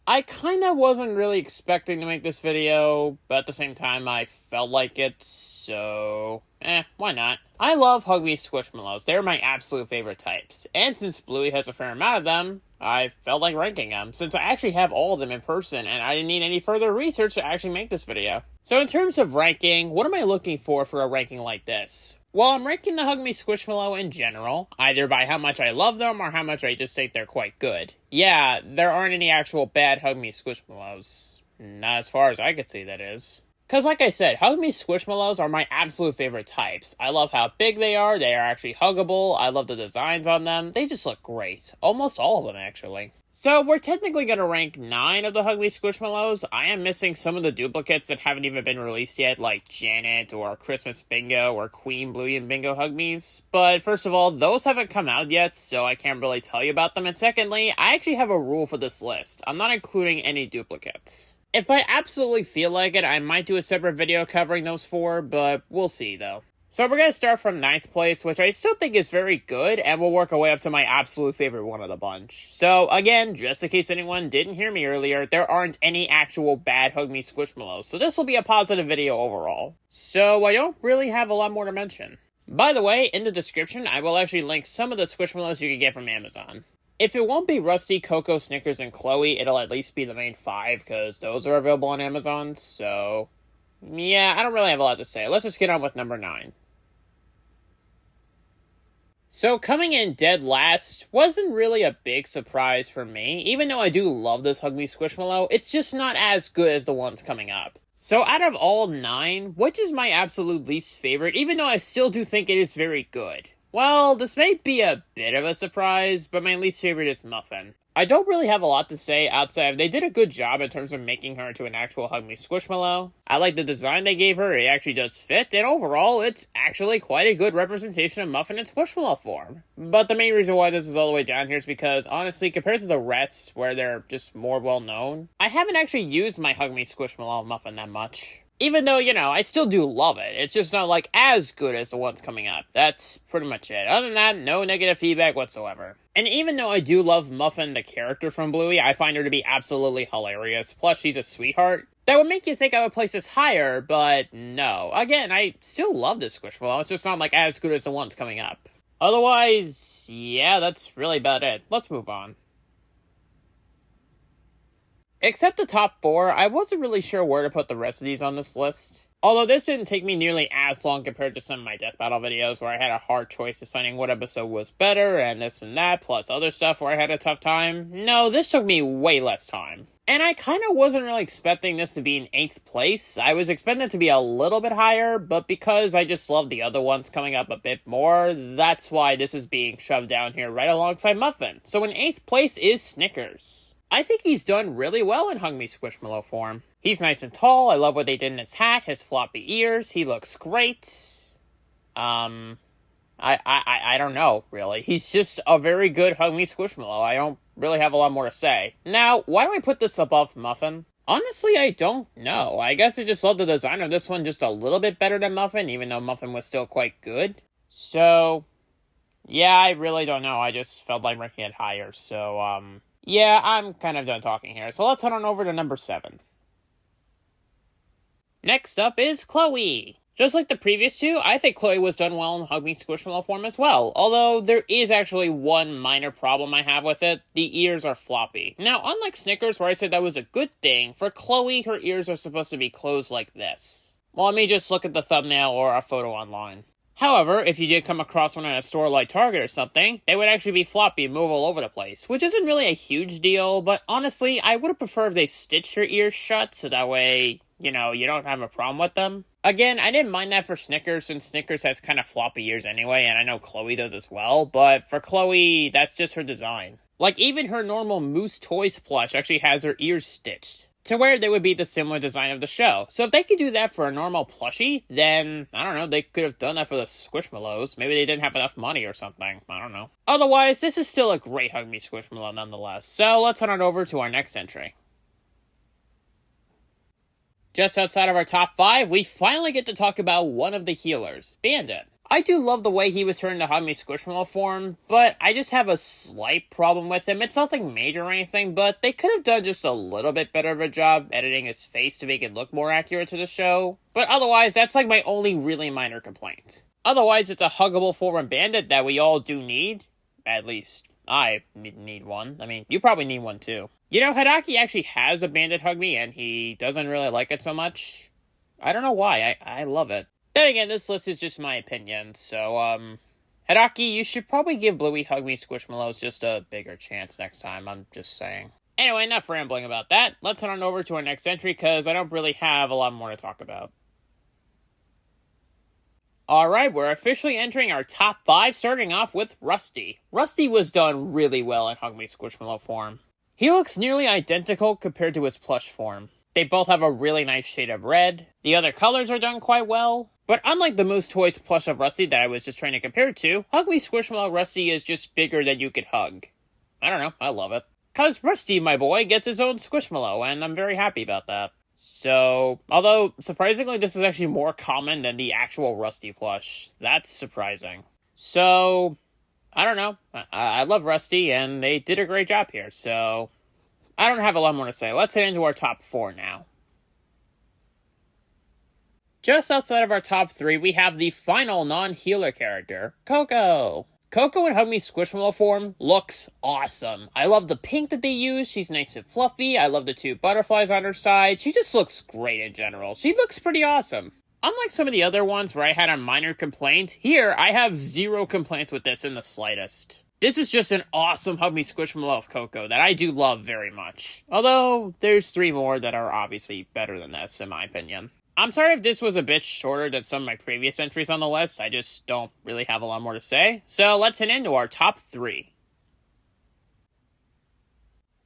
I kinda wasn't really expecting to make this video, but at the same time I felt like it, so why not? I love hugmee Squishmallows. They're my absolute favorite types, and since Bluey has a fair amount of them, I felt like ranking them, since I actually have all of them in person, and I didn't need any further research to actually make this video. So in terms of ranking, what am I looking for a ranking like this? Well, I'm ranking the hugmee Squishmallow in general, either by how much I love them or how much I just think they're quite good. Yeah, there aren't any actual bad hugmee Squishmallows. Not as far as I could see, that is. Because like I said, hugmee Squishmallows are my absolute favorite types. I love how big they are actually huggable, I love the designs on them, they just look great. Almost all of them, actually. So we're technically going to rank 9 of the hugmee Squishmallows. I am missing some of the duplicates that haven't even been released yet, like Janet, or Christmas Bingo, or Queen Bluey and Bingo hugmees. But first of all, those haven't come out yet, so I can't really tell you about them. And secondly, I actually have a rule for this list. I'm not including any duplicates. If I absolutely feel like it, I might do a separate video covering those 4, but we'll see though. So we're going to start from 9th place, which I still think is very good, and we'll work our way up to my absolute favorite one of the bunch. So again, just in case anyone didn't hear me earlier, there aren't any actual bad hugmee Squishmallows, so this will be a positive video overall. So I don't really have a lot more to mention. By the way, in the description, I will actually link some of the Squishmallows you can get from Amazon. If it won't be Rusty, Coco, Snickers, and Chloe, it'll at least be the main 5, because those are available on Amazon, so yeah, I don't really have a lot to say. Let's just get on with number 9. So coming in dead last wasn't really a big surprise for me. Even though I do love this hugmee Squishmallow, it's just not as good as the ones coming up. So out of all 9, which is my absolute least favorite, even though I still do think it is very good? Well, this may be a bit of a surprise, but my least favorite is Muffin. I don't really have a lot to say outside of they did a good job in terms of making her into an actual hugmee Squishmallow. I like the design they gave her, it actually does fit, and overall, it's actually quite a good representation of Muffin in Squishmallow form. But the main reason why this is all the way down here is because, honestly, compared to the rest, where they're just more well-known, I haven't actually used my hugmee Squishmallow Muffin that much. Even though, you know, I still do love it. It's just not, like, as good as the ones coming up. That's pretty much it. Other than that, no negative feedback whatsoever. And even though I do love Muffin, the character from Bluey, I find her to be absolutely hilarious. Plus, she's a sweetheart. That would make you think I would place this higher, but no. Again, I still love this Squishmallow. It's just not, like, as good as the ones coming up. Otherwise, yeah, that's really about it. Let's move on. Except the top 4, I wasn't really sure where to put the rest of these on this list. Although this didn't take me nearly as long compared to some of my Death Battle videos where I had a hard choice deciding what episode was better and this and that, plus other stuff where I had a tough time. No, this took me way less time. And I kind of wasn't really expecting this to be in 8th place. I was expecting it to be a little bit higher, but because I just love the other ones coming up a bit more, that's why this is being shoved down here right alongside Muffin. So in 8th place is Snickers. I think he's done really well in hugmee Squishmallow form. He's nice and tall, I love what they did in his hat, his floppy ears, he looks great. I don't know, really. He's just a very good hugmee Squishmallow. I don't really have a lot more to say. Now, why do I put this above Muffin? Honestly, I don't know. I guess I just love the design of this one just a little bit better than Muffin, even though Muffin was still quite good. So, yeah, I really don't know. I just felt like ranking it higher, so, yeah, I'm kind of done talking here, so let's head on over to number 7. Next up is Chloe. Just like the previous 2, I think Chloe was done well in hugmee Squishmallow form as well, although there is actually one minor problem I have with it. The ears are floppy. Now, unlike Snickers, where I said that was a good thing, for Chloe, her ears are supposed to be closed like this. Well, let me just look at the thumbnail or a photo online. However, if you did come across one at a store like Target or something, they would actually be floppy and move all over the place, which isn't really a huge deal, but honestly, I would have preferred if they stitched your ears shut, so that way, you know, you don't have a problem with them. Again, I didn't mind that for Snickers, since Snickers has kind of floppy ears anyway, and I know Chloe does as well, but for Chloe, that's just her design. Like, even her normal Moose Toys plush actually has her ears stitched, to where they would be the similar design of the show. So if they could do that for a normal plushie, then, I don't know, they could have done that for the Squishmallows. Maybe they didn't have enough money or something. I don't know. Otherwise, this is still a great hugmee Squishmallow nonetheless. So let's head on over to our next entry. Just outside of our top 5, we finally get to talk about one of the healers, Bandit. I do love the way he was turned to hugmee Squishmallow form, but I just have a slight problem with him. It's nothing major or anything, but they could have done just a little bit better of a job editing his face to make it look more accurate to the show. But otherwise, that's like my only really minor complaint. Otherwise, it's a huggable form bandit that we all do need. At least, I need one. I mean, you probably need one too. You know, Hidaki actually has a bandit hugmee, and he doesn't really like it so much. I don't know why, I love it. Then again, this list is just my opinion, so, Hidaki, you should probably give Bluey hugmee Squishmallows just a bigger chance next time, I'm just saying. Anyway, enough rambling about that. Let's head on over to our next entry, because I don't really have a lot more to talk about. Alright, we're officially entering our top 5, starting off with Rusty. Rusty was done really well in hugmee Squishmallow form. He looks nearly identical compared to his plush form. They both have a really nice shade of red. The other colors are done quite well. But unlike the Moose Toys plush of Rusty that I was just trying to compare it to, hugmee Squishmallow Rusty is just bigger than you could hug. I don't know, I love it. Cause Rusty, my boy, gets his own Squishmallow, and I'm very happy about that. So, although, surprisingly, this is actually more common than the actual Rusty plush. That's surprising. So, I don't know. I love Rusty, and they did a great job here, so I don't have a lot more to say. Let's head into our top 4 now. Just outside of our top 3, we have the final non-healer character, Coco. Coco in hugmee Squishmallow form looks awesome. I love the pink that they use. She's nice and fluffy. I love the 2 butterflies on her side. She just looks great in general. She looks pretty awesome. Unlike some of the other ones where I had a minor complaint, here I have 0 complaints with this in the slightest. This is just an awesome hugmee Squishmallow of Coco that I do love very much. Although, there's 3 more that are obviously better than this, in my opinion. I'm sorry if this was a bit shorter than some of my previous entries on the list. I just don't really have a lot more to say. So let's head into our top 3.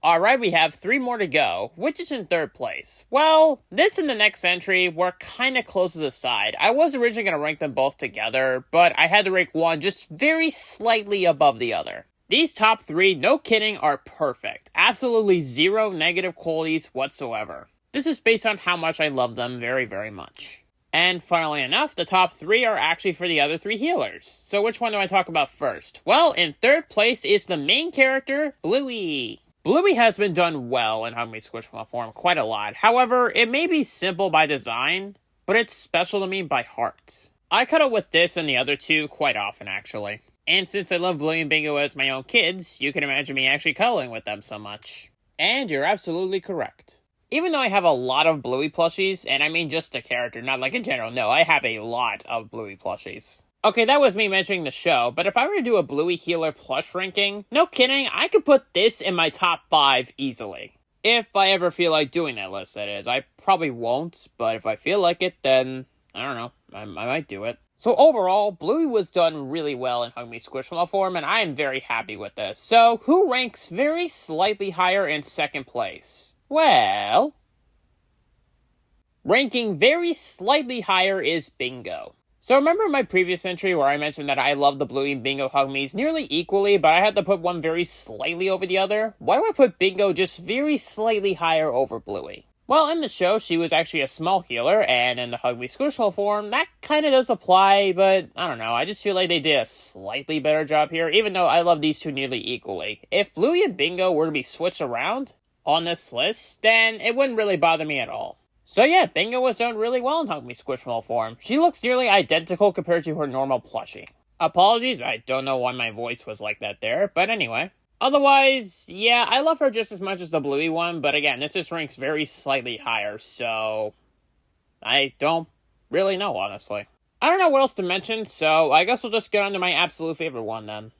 Alright, we have 3 more to go. Which is in 3rd place? Well, this and the next entry were kinda close to the side. I was originally going to rank them both together, but I had to rank one just very slightly above the other. These top 3, no kidding, are perfect. Absolutely 0 negative qualities whatsoever. This is based on how much I love them very, very much. And funnily enough, the top 3 are actually for the other 3 healers. So which one do I talk about first? Well, in 3rd place is the main character, Bluey. Bluey has been done well in hugmee Squishmallow form quite a lot. However, it may be simple by design, but it's special to me by heart. I cuddle with this and the other 2 quite often, actually. And since I love Bluey and Bingo as my own kids, you can imagine me actually cuddling with them so much. And you're absolutely correct. Even though I have a lot of Bluey plushies, and I mean just a character, not like in general, no, I have a lot of Bluey plushies. Okay, that was me mentioning the show, but if I were to do a Bluey healer plush ranking, no kidding, I could put this in my top 5 easily. If I ever feel like doing that list, that is. I probably won't, but if I feel like it, then, I don't know, I might do it. So overall, Bluey was done really well in hugmee Squishmallow form, and I am very happy with this. So, who ranks very slightly higher in 2nd place? Well, ranking very slightly higher is Bingo. So remember my previous entry where I mentioned that I love the Bluey and Bingo hugmees nearly equally, but I had to put one very slightly over the other? Why do I put Bingo just very slightly higher over Bluey? Well, in the show, she was actually a small healer, and in the hugmee Squishmallow form, that kind of does apply, but I don't know, I just feel like they did a slightly better job here, even though I love these 2 nearly equally. If Bluey and Bingo were to be switched around on this list, then it wouldn't really bother me at all. So yeah, Bingo was done really well in hugmee Squishmallow form. She looks nearly identical compared to her normal plushie. Apologies, I don't know why my voice was like that there, but anyway. Otherwise, yeah, I love her just as much as the Bluey one, but again, this just ranks very slightly higher, so I don't really know, honestly. I don't know what else to mention, so I guess we'll just get on to my absolute favorite one then.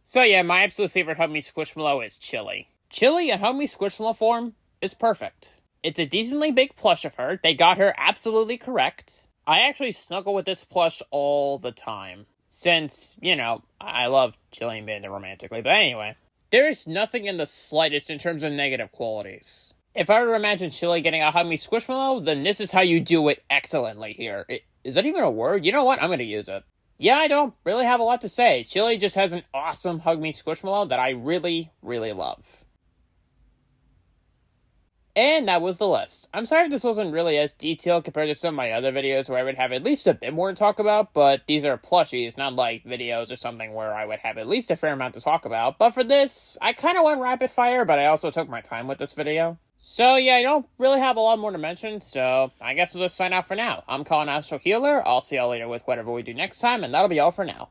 So yeah, my absolute favorite hugmee Squishmallow is Chili. Chili in hugmee Squishmallow form is perfect. It's a decently big plush of her. They got her absolutely correct. I actually snuggle with this plush all the time. Since, you know, I love Chili and Bandit romantically. But anyway, there is nothing in the slightest in terms of negative qualities. If I were to imagine Chili getting a hugmee Squishmallow, then this is how you do it excellently here. Is that even a word? You know what? I'm going to use it. Yeah, I don't really have a lot to say. Chili just has an awesome hugmee Squishmallow that I really, really love. And that was the list. I'm sorry if this wasn't really as detailed compared to some of my other videos where I would have at least a bit more to talk about, but these are plushies, not like videos or something where I would have at least a fair amount to talk about. But for this, I kind of went rapid fire, but I also took my time with this video. So yeah, I don't really have a lot more to mention, so I guess we'll just sign out for now. I'm Colin Astro Healer. I'll see y'all later with whatever we do next time, and that'll be all for now.